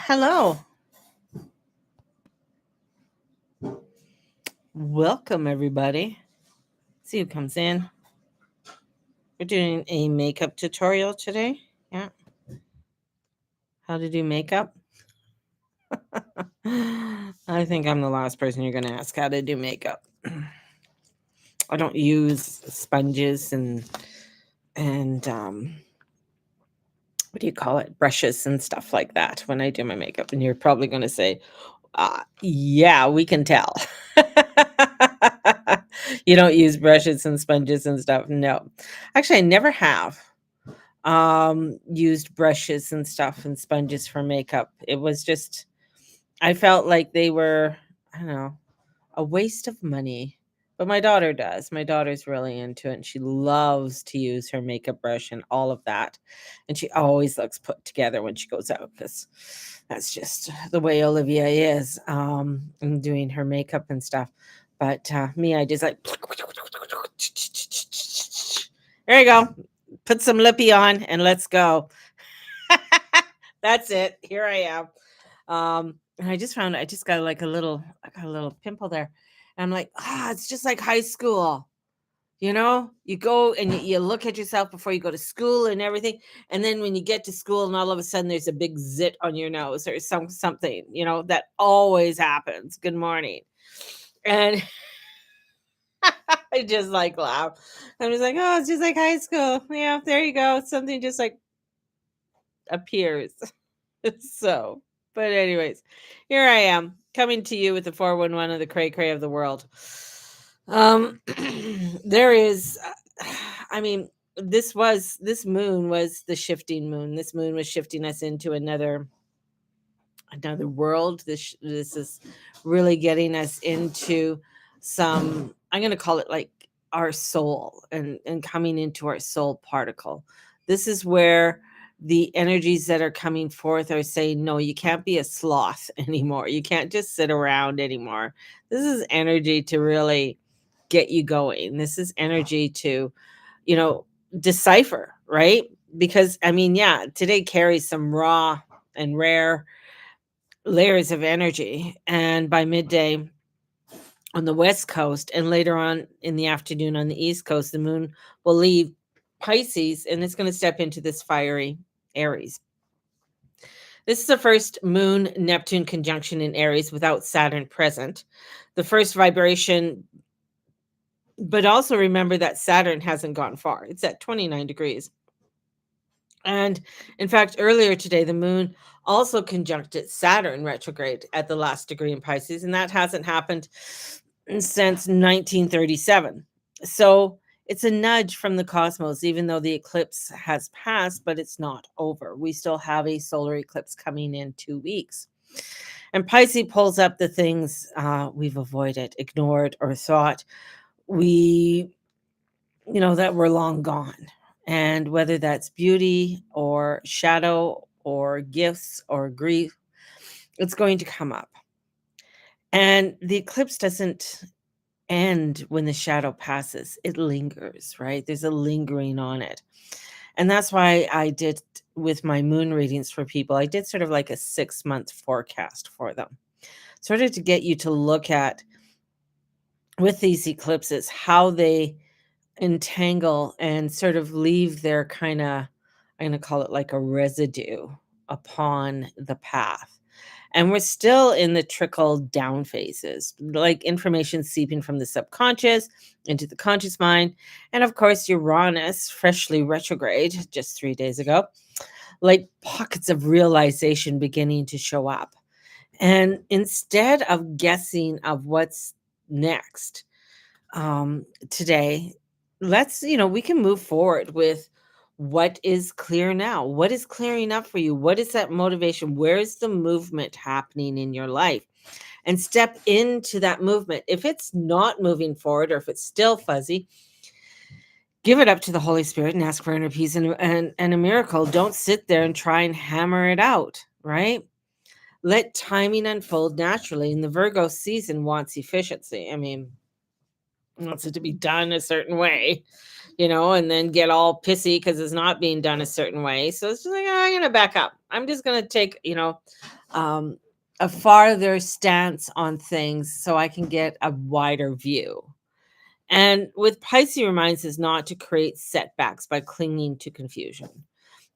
Hello. Welcome, everybody. See who comes in. We're doing a makeup tutorial today. Yeah. How to do makeup. I think I'm the last person you're going to ask how to do makeup. I don't use sponges and what do you call it? Brushes and stuff like that when I do my makeup. And you're probably going to say, yeah, we can tell. You don't use brushes and sponges and stuff. No. Actually, I never have used brushes and stuff and sponges for makeup. It was just I felt like they were, I don't know, a waste of money. But my daughter does. My daughter's really into it and she loves to use her makeup brush and all of that. And she always looks put together when she goes out because that's just the way Olivia is in doing her makeup and stuff. But me, I just like, there you go. Put some lippy on and let's go. That's it. Here I am. And I just found I just got like I got a little pimple there. And I'm like, it's just like high school. You know, you go and you look at yourself before you go to school and everything. And then when you get to school and all of a sudden there's a big zit on your nose or something, that always happens. Good morning. And I just like laugh. I'm just like, oh, it's just like high school. Yeah, there you go. Something just like appears. So, but anyways, here I am coming to you with the 411 of the cray cray of the world. There is, I mean, this moon was the shifting moon. This moon was shifting us into another world. This is really getting us into some, I'm going to call it like our soul and coming into our soul particle. This is where the energies that are coming forth are saying, no, you can't be a sloth anymore. You can't just sit around anymore. This is energy to really get you going. This is energy to, decipher, right? Because I mean, yeah, today carries some raw and rare layers of energy. And by midday on the West Coast and later on in the afternoon on the East Coast, the moon will leave Pisces and it's going to step into this fiery Aries. This is the first moon Neptune conjunction in Aries without Saturn present. The first vibration, but also remember that Saturn hasn't gone far. It's at 29 degrees. And in fact, earlier today, the moon also conjuncted Saturn retrograde at the last degree in Pisces, and that hasn't happened since 1937. So it's a nudge from the cosmos, even though the eclipse has passed, but it's not over. We still have a solar eclipse coming in 2 weeks. And Pisces pulls up the things we've avoided, ignored, or thought that were long gone. And whether that's beauty or shadow or gifts or grief, it's going to come up. And the eclipse doesn't end when the shadow passes, it lingers, right? There's a lingering on it. And that's why I did with my moon readings for people, I did sort of like a 6-month forecast for them, sort of to get you to look at with these eclipses how they entangle and sort of leave their kind of, I'm going to call it like a residue upon the path. And we're still in the trickle down phases, like information seeping from the subconscious into the conscious mind. And of course, Uranus, freshly retrograde just 3 days ago, like pockets of realization beginning to show up. And instead of guessing of what's next, today, we can move forward with what is clear now. What is clearing up for you? What is that motivation? Where is the movement happening in your life? And step into that movement. If it's not moving forward or if it's still fuzzy, give it up to the Holy Spirit and ask for inner peace and a miracle. Don't sit there and try and hammer it out, right? Let timing unfold naturally. And the Virgo season wants efficiency. I mean, wants it to be done a certain way, and then get all pissy because it's not being done a certain way. So it's just like, I'm going to back up. I'm just going to take, um, a farther stance on things so I can get a wider view. And with Pisces reminds us not to create setbacks by clinging to confusion.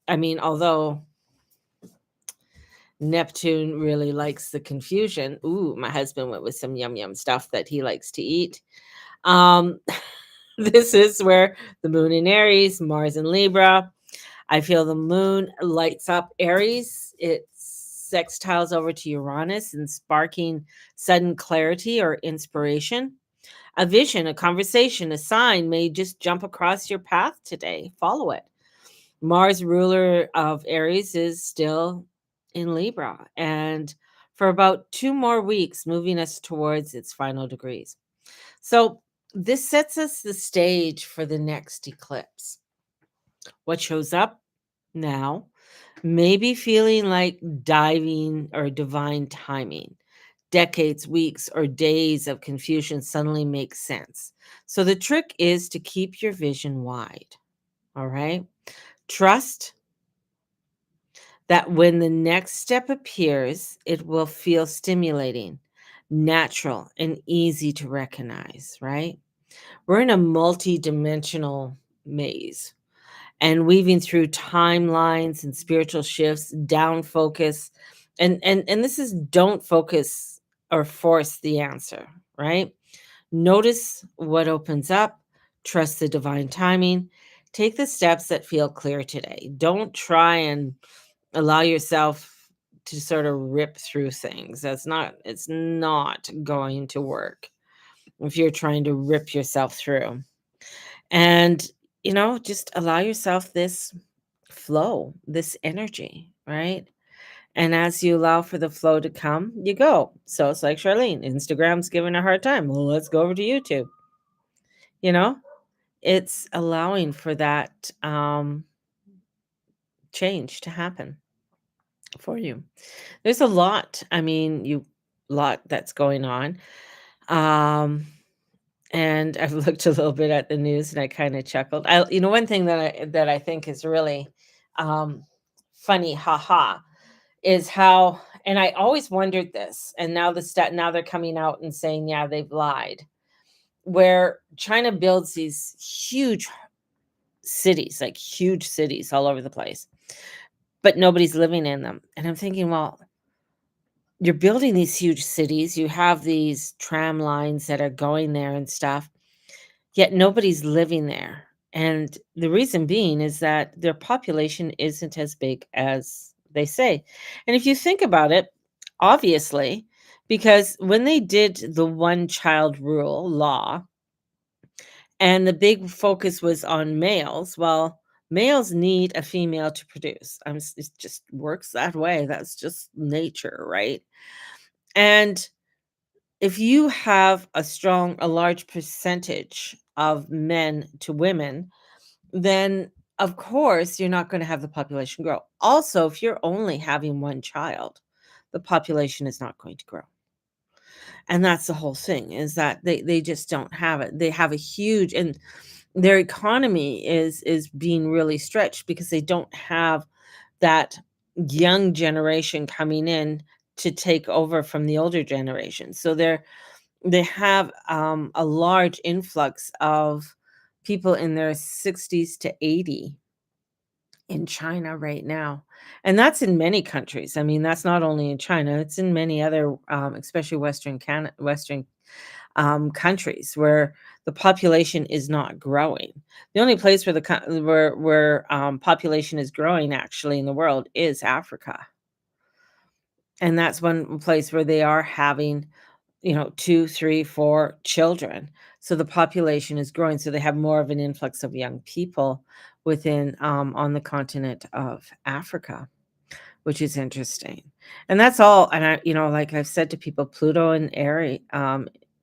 I mean, although Neptune really likes the confusion. Ooh, my husband went with some yum yum stuff that he likes to eat. Um, this is where the moon in Aries, Mars in Libra. I feel the moon lights up Aries. It sextiles over to Uranus and sparking sudden clarity or inspiration. A vision, a conversation, a sign may just jump across your path today. Follow it. Mars, ruler of Aries, is still in Libra and for about 2 more weeks, moving us towards its final degrees. So, this sets us the stage for the next eclipse. What shows up now may be feeling like diving or divine timing. Decades, weeks, or days of confusion suddenly make sense. So, the trick is to keep your vision wide. All right. Trust that when the next step appears, it will feel stimulating, natural, and easy to recognize, right? We're in a multi-dimensional maze and weaving through timelines and spiritual shifts, down focus. And this is don't focus or force the answer, right? Notice what opens up, trust the divine timing, take the steps that feel clear today. Don't try and allow yourself to sort of rip through things. It's not going to work if you're trying to rip yourself through. And, just allow yourself this flow, this energy, right? And as you allow for the flow to come, you go. So it's like Charlene, Instagram's giving a hard time. Well, let's go over to YouTube. You know, it's allowing for that change to happen for you. There's a lot. I mean, lot that's going on. Um, and I've looked a little bit at the news and I kind of chuckled. One thing that I think is really um, funny, haha, is how, and I always wondered this, and now they're coming out and saying, yeah, they've lied. Where China builds these huge cities, like huge cities all over the place, but nobody's living in them. And I'm thinking, well, you're building these huge cities, you have these tram lines that are going there and stuff, yet nobody's living there. And the reason being is that their population isn't as big as they say. And if you think about it, obviously, because when they did the one child rule law and the big focus was on males, well, males need a female to produce. It just works that way. That's just nature, right? And if you have a large percentage of men to women, then of course you're not going to have the population grow. Also, if you're only having one child, the population is not going to grow. And that's the whole thing, is that they just don't have it. They have a huge, and their economy is being really stretched because they don't have that young generation coming in to take over from the older generation. So they have a large influx of people in their 60s to 80 in China right now. And that's in many countries. I mean, that's not only in China, it's in many other, especially Western countries where the population is not growing. The only place where population is growing actually in the world is Africa. And that's one place where they are having 2, 3, 4 children. So the population is growing. So they have more of an influx of young people within on the continent of Africa, which is interesting. And that's all. And like I've said to people, Pluto and Aries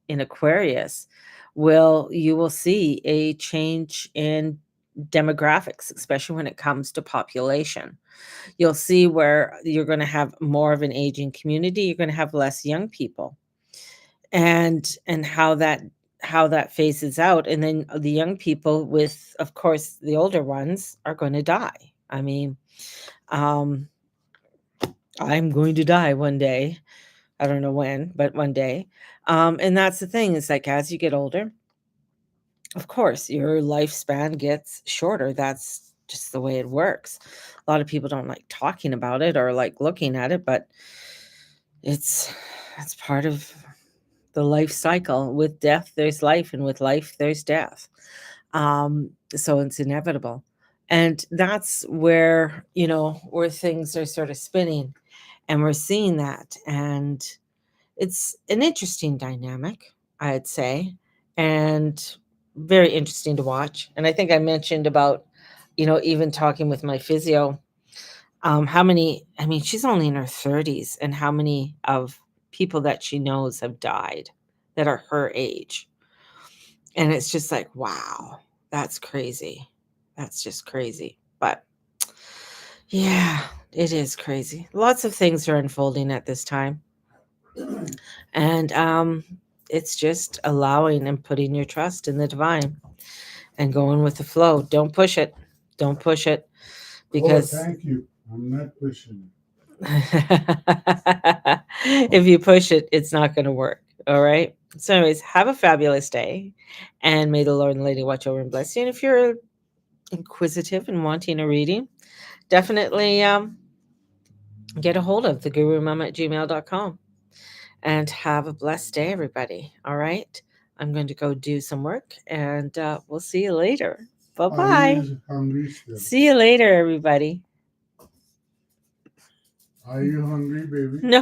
in Aquarius you will see a change in demographics, especially when it comes to population. You'll see where you're going to have more of an aging community. You're going to have less young people and how that phases out, and then the young people, with of course the older ones, are going to die. I mean, um I'm going to die one day. I don't know when, but one day. And that's the thing, is like as you get older, of course, your lifespan gets shorter. That's just the way it works. A lot of people don't like talking about it or like looking at it, but it's it's part of the life cycle. With death, there's life, and with life, there's death. So it's inevitable. And that's where, where things are sort of spinning, and we're seeing that. And it's an interesting dynamic, I'd say, and very interesting to watch. And I think I mentioned about, even talking with my physio, how many, I mean, she's only in her 30s, and how many of people that she knows have died that are her age. And it's just like, wow, that's crazy. That's just crazy. But yeah, it is crazy. Lots of things are unfolding at this time. And it's just allowing and putting your trust in the divine and going with the flow. Don't push it. Don't push it, because thank you. I'm not pushing if you push it, it's not going to work. All right. So, anyways, have a fabulous day, and may the Lord and Lady watch over and bless you. And if you're inquisitive and wanting a reading, definitely get a hold of the gurumom@gmail.com. And have a blessed day, everybody. All right. I'm going to go do some work, and we'll see you later. Bye it. bye. Are you hungry still? See you later, everybody. Are you hungry, baby? No.